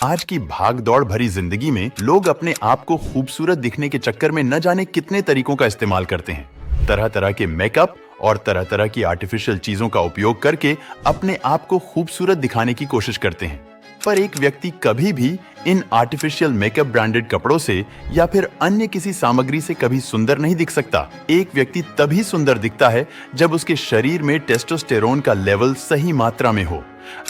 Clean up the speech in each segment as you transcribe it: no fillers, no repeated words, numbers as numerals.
आज की भाग दौड़ भरी जिंदगी में लोग अपने आप को खूबसूरत दिखने के चक्कर में न जाने कितने तरीकों का इस्तेमाल करते हैं। तरह तरह के मेकअप और तरह तरह की आर्टिफिशियल चीजों का उपयोग करके अपने आप को खूबसूरत दिखाने की कोशिश करते हैं। पर एक व्यक्ति कभी भी इन आर्टिफिशियल मेकअप ब्रांडेड कपड़ों से या फिर अन्य किसी सामग्री से कभी सुंदर नहीं दिख सकता। एक व्यक्ति तभी सुंदर दिखता है जब उसके शरीर में टेस्टोस्टेरोन का लेवल सही मात्रा में हो।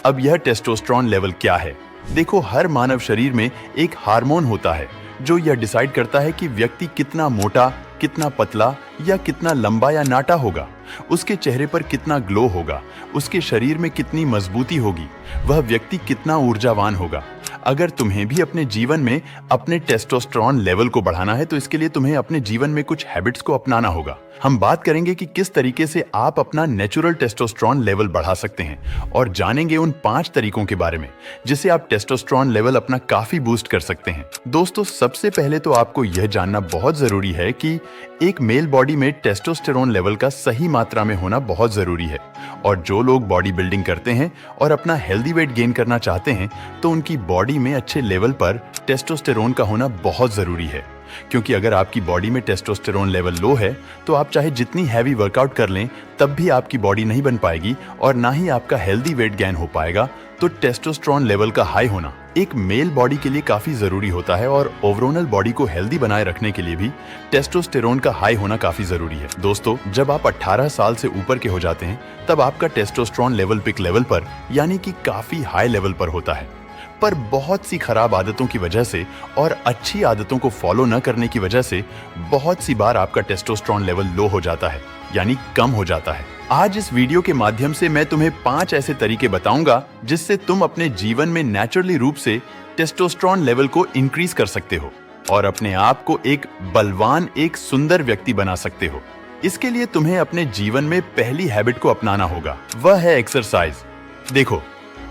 अब यह टेस्टोस्टेरोन लेवल क्या है? देखो, हर मानव शरीर में एक हार्मोन होता है जो यह डिसाइड करता है कि व्यक्ति कितना मोटा, कितना पतला या कितना लंबा या नाटा होगा, उसके चेहरे पर कितना ग्लो होगा, उसके शरीर में कितनी मजबूती होगी, वह व्यक्ति कितना ऊर्जावान होगा। अगर तुम्हें भी अपने जीवन में अपने टेस्टोस्टेरोन लेवल को बढ़ाना है तो इसके लिए तुम्हें अपने जीवन में कुछ हैबिट्स को अपनाना होगा। हम बात करेंगे कि किस तरीके से आप अपना नेचुरल टेस्टोस्टेरोन लेवल बढ़ा सकते हैं और जानेंगे उन 5 तरीकों के बारे में जिससे आप टेस्टोस्टेरोन लेवल अपना काफी बूस्ट कर सकते हैं। दोस्तों, सबसे पहले तो आपको यह जानना बहुत जरूरी है कि एक मेल बॉडी में टेस्टोस्टेरोन लेवल का सही मात्रा में होना बहुत जरूरी है। और जो लोग बॉडी बिल्डिंग करते हैं और अपना हेल्दी वेट गेन करना चाहते हैं तो उनकी बॉडी में अच्छे लेवल पर टेस्टोस्टेरोन का होना बहुत जरूरी है। क्योंकि अगर आपकी बॉडी में टेस्टोस्टेरोन लेवल लो है तो आप चाहे जितनी हैवी वर्कआउट कर लें तब भी आपकी बॉडी नहीं बन पाएगी और ना ही आपका हेल्दी वेट गेन हो पाएगा। तो टेस्टोस्टेरोन लेवल का हाई होना एक मेल बॉडी के लिए काफी जरूरी होता है और ओवरऑल बॉडी को हेल्दी बनाए रखने के लिए भी टेस्टोस्टेरोन का हाई होना काफी जरूरी है। दोस्तों, जब आप 18 साल से ऊपर के हो जाते हैं तब आपका टेस्टोस्टेरोन लेवल पिक लेवल पर यानी कि काफी हाई लेवल पर होता है। पर बहुत सी खराब आदतों की वजह से और अच्छी आदतों को फॉलो न करने की वजह से बहुत सी बार आपका टेस्टोस्टेरोन लेवल लो हो जाता है यानी कम हो जाता है। आज इस वीडियो के माध्यम से मैं तुम्हें 5 ऐसे तरीके बताऊंगा जिससे तुम अपने जीवन में नेचुरली रूप से टेस्टोस्टेरोन लेवल को इंक्रीज कर सकते हो और अपने आप को एक बलवान, एक सुंदर व्यक्ति बना सकते हो। इसके लिए तुम्हें अपने जीवन में पहली हैबिट को अपनाना होगा, वह है एक्सरसाइज। देखो,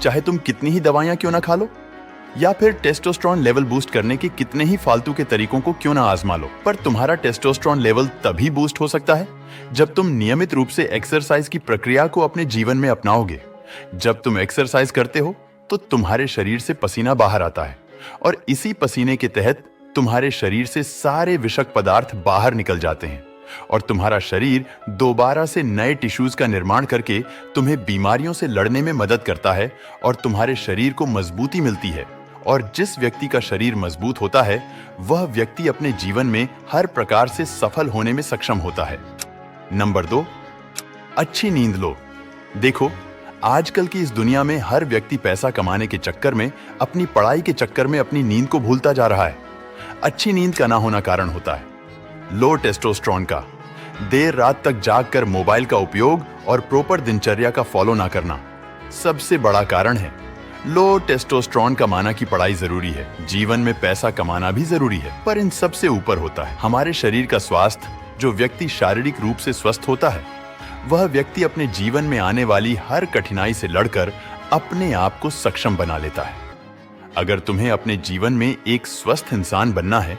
चाहे तुम कितनी ही दवाइयां क्यों ना खा लो या फिर टेस्टोस्टेरोन लेवल बूस्ट करने के कितने ही फालतू के तरीकों को क्यों ना आजमा लो, पर तुम्हारा टेस्टोस्टेरोन लेवल तभी बूस्ट हो सकता है जब तुम नियमित रूप से एक्सरसाइज की प्रक्रिया को अपने जीवन में अपनाओगे। जब तुम एक्सरसाइज करते हो तो तुम्हारे शरीर से पसीना बाहर आता है और इसी पसीने के तहत तुम्हारे शरीर से सारे विषाक्त पदार्थ बाहर निकल जाते हैं और तुम्हारा शरीर दोबारा से नए टिश्यूज का निर्माण करके तुम्हें बीमारियों से लड़ने में मदद करता है और तुम्हारे शरीर को मजबूती मिलती है। और जिस व्यक्ति का शरीर मजबूत होता है वह व्यक्ति अपने जीवन में हर प्रकार से सफल होने में सक्षम होता है। नंबर 2, अच्छी नींद लो। देखो, आजकल की इस दुनिया में हर व्यक्ति पैसा कमाने के चक्कर में, अपनी पढ़ाई के चक्कर में अपनी नींद को भूलता जा रहा है। अच्छी नींद का ना होना कारण होता है लो टेस्टोस्टेरोन का, देर रात तक जागकर मोबाइल का उपयोग और प्रॉपर दिनचर्या का फॉलो ना करना सबसे बड़ा कारण है। लो टेस्टोस्टेरोन का माना कि पढ़ाई जरूरी है, जीवन में पैसा कमाना भी जरूरी है, पर इन सबसे ऊपर होता है हमारे शरीर का स्वास्थ्य। जो व्यक्ति शारीरिक रूप से स्वस्थ होता है वह व्यक्ति अपने जीवन में आने वाली हर कठिनाई से लड़कर अपने आप को सक्षम बना लेता है। अगर तुम्हें अपने जीवन में एक स्वस्थ इंसान बनना है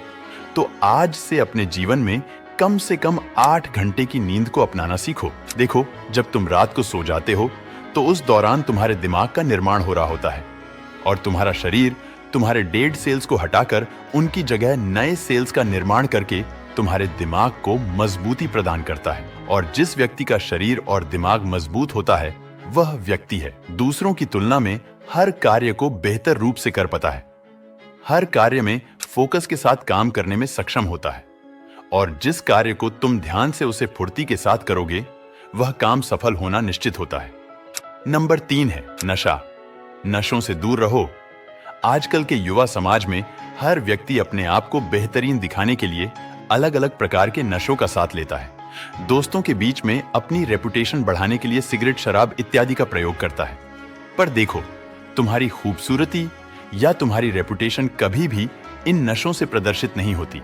तो आज से अपने जीवन में कम से कम 8 घंटे की नींद को अपनाना सीखो। देखो, जब तुम रात को सो जाते हो तो उस दौरान तुम्हारे दिमाग का निर्माण हो रहा होता है और तुम्हारा शरीर तुम्हारे डेड सेल्स को हटाकर उनकी जगह नए सेल्स का निर्माण करके तुम्हारे दिमाग को मजबूती प्रदान करता है। और जिस व्यक्ति का शरीर और दिमाग मजबूत होता है वह व्यक्ति है दूसरों की तुलना में हर कार्य को बेहतर रूप से कर पाता है, हर कार्य में फोकस के साथ काम करने में सक्षम होता है और जिस कार्य को तुम ध्यान से उसे फुर्ती के साथ करोगे वह काम सफल होना निश्चित होता है। नंबर 3 है नशा। नशों से दूर रहो। आजकल के युवा समाज में हर व्यक्ति अपने आप को बेहतरीन दिखाने के लिए अलग अलग प्रकार के नशों का साथ लेता है। दोस्तों के बीच में अपनी रेपुटेशन बढ़ाने के लिए सिगरेट, शराब इत्यादि का प्रयोग करता है। पर देखो, तुम्हारी खूबसूरती या तुम्हारी रेपुटेशन कभी भी इन नशों से प्रदर्शित नहीं होती।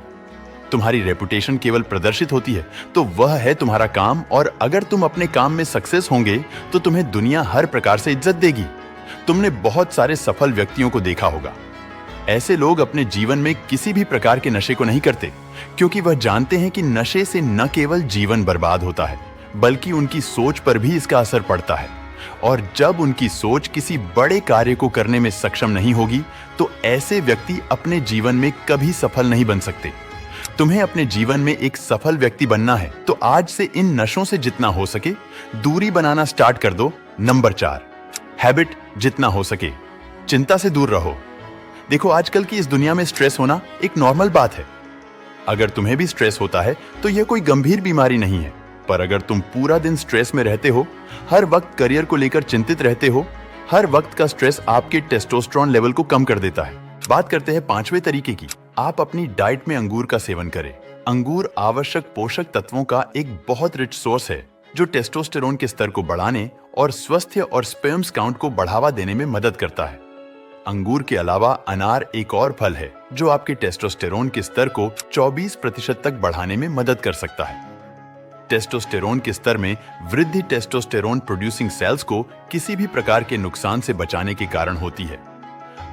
तुम्हारी रेपुटेशन केवल प्रदर्शित होती है तो वह है तुम्हारा काम, और अगर तुम अपने काम में सक्सेस होंगे तो तुम्हें दुनिया हर प्रकार से इज्जत देगी। तुमने बहुत सारे सफल व्यक्तियों को देखा होगा। ऐसे लोग अपने जीवन में किसी भी प्रकार के नशे को नहीं करते क्योंकि वह जानते हैं कि नशे से न केवल जीवन बर्बाद होता है बल्कि उनकी सोच पर भी इसका असर पड़ता है। और जब उनकी सोच किसी बड़े कार्य को करने में सक्षम नहीं होगी, तो ऐसे व्यक्ति अपने जीवन में कभी सफल नहीं बन सकते। तुम्हें अपने जीवन में एक सफल व्यक्ति बनना है, तो आज से इन नशों से जितना हो सके दूरी बनाना स्टार्ट कर दो। नंबर 4, हैबिट जितना हो सके चिंता से दूर रहो। देखो, आजकल की इस दुनिया में स्ट्रेस होना एक नॉर्मल बात है। अगर तुम्हें भी स्ट्रेस होता है तो यह कोई गंभीर बीमारी नहीं है। पर अगर तुम पूरा दिन स्ट्रेस में रहते हो, हर वक्त करियर को लेकर चिंतित रहते हो, हर वक्त का स्ट्रेस आपके टेस्टोस्टेरोन लेवल को कम कर देता है। बात करते हैं 5वें तरीके की। आप अपनी डाइट में अंगूर का सेवन करें। अंगूर आवश्यक पोषक तत्वों का एक बहुत रिच सोर्स है जो टेस्टोस्टेरोन के स्तर को बढ़ाने और स्वस्थ और स्पर्म्स काउंट को बढ़ावा देने में मदद करता है। अंगूर के अलावा अनार एक और फल है जो आपके टेस्टोस्टेरोन के स्तर को 24% तक बढ़ाने में मदद कर सकता है। टेस्टोस्टेरोन के स्तर में वृद्धि टेस्टोस्टेरोन प्रोड्यूसिंग सेल्स को किसी भी प्रकार के नुकसान से बचाने के कारण होती है।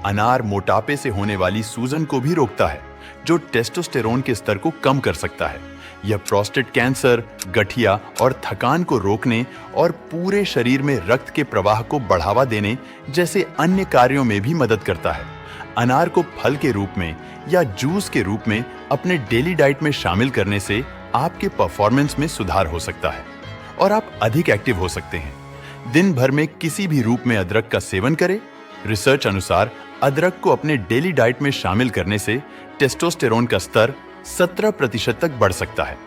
अनार मोटापे से होने वाली सूजन को भी रोकता है, जो टेस्टोस्टेरोन के स्तर को कम कर सकता है। यह प्रोस्टेट कैंसर, गठिया और थकान को रोकने और पूरे शरीर में रक्त के प्रवाह को बढ़ावा देने जैसे अन्य कार्यों में भी मदद करता है। अनार को फल के रूप में या जूस के रूप में अपने डेली डाइट में शामिल करने से आपके परफॉर्मेंस में सुधार हो सकता है और आप अधिक एक्टिव हो सकते हैं। दिन भर में किसी भी रूप में अदरक का सेवन करें। रिसर्च अनुसार अदरक को अपने डेली डाइट में शामिल करने से टेस्टोस्टेरोन का स्तर 17% तक बढ़ सकता है।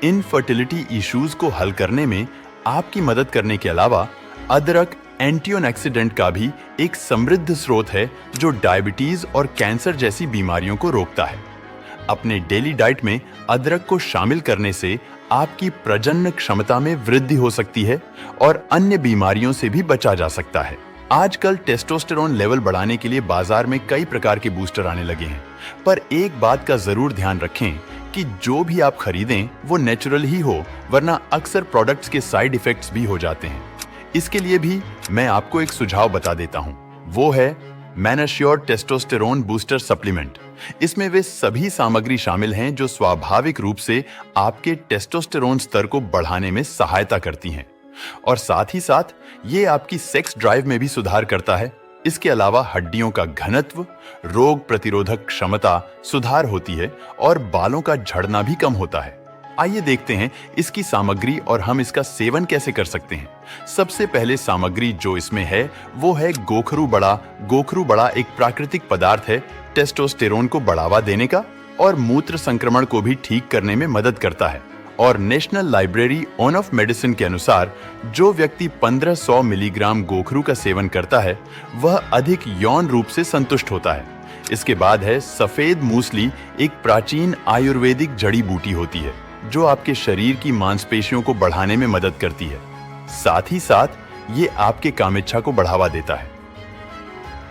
इनफर्टिलिटी इश्यूज को हल करने में आपकी मदद करने के अलावा अदरक एंटीऑक्सीडेंट का भी एक समृद्ध स्रोत है जो डायबिटीज और कैंसर जैसी बीमारियों को रोकता है। अपने डेली डाइट में अदरक को शामिल करने से आपकी प्रजनन क्षमता में वृद्धि हो सकती है और अन्य बीमारियों से भी बचा जा सकता है। आजकल टेस्टोस्टेरोन लेवल बढ़ाने के लिए बाजार में कई प्रकार के बूस्टर आने लगे हैं, पर एक बात का जरूर ध्यान रखें कि जो भी आप खरीदें वो नेचुरल ही हो, वरना अक्सर प्रोडक्ट्स के साइड इफेक्ट्स भी हो जाते हैं। इसके लिए भी मैं आपको एक सुझाव बता देता हूं, वो है मैनाश्योर टेस्टोस्टेरोन बूस्टर सप्लीमेंट। इसमें वे सभी सामग्री शामिल हैं जो स्वाभाविक रूप से आपके टेस्टोस्टेरोन स्तर को बढ़ाने में सहायता करती हैं और साथ ही साथ ये आपकी सेक्स ड्राइव में भी सुधार करता है। इसके अलावा हड्डियों का घनत्व, रोग प्रतिरोधक क्षमता सुधार होती है और बालों का झड़ना भी कम होता है। आइए देखते हैं इसकी सामग्री और हम इसका सेवन कैसे कर सकते हैं। सबसे पहले सामग्री जो इसमें है वो है गोखरू बड़ा। गोखरू बड़ा एक प्राकृतिक पदार्थ है, टेस्टोस्टेरोन को बढ़ावा देने का और मूत्र संक्रमण को भी ठीक करने में मदद करता है। और national library on off medicine के अनुसार जो व्यक्ति 1500 मिलीग्राम गोखरू का सेवन करता है वह अधिक यौन रूप से संतुष्ट होता है। इसके बाद है सफेद मूसली। एक प्राचीन आयुर्वेदिक जड़ी बूटी होती है जो आपके शरीर की मांसपेशियों को बढ़ाने में मदद करती है। साथ ही साथ ये आपके कामेच्छा को बढ़ावा देता है।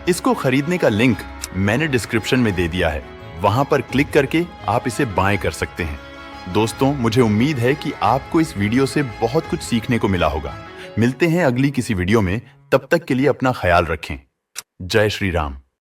इसको खरीदने का लिंक मैंने डिस्क्रिप्शन में दे दिया है, वहां पर क्लिक करके आप इसे बाय कर सकते हैं। दोस्तों, मुझे उम्मीद है कि आपको इस वीडियो से बहुत कुछ सीखने को मिला होगा। मिलते हैं अगली किसी वीडियो में, तब तक के लिए अपना ख्याल रखें। जय श्री राम।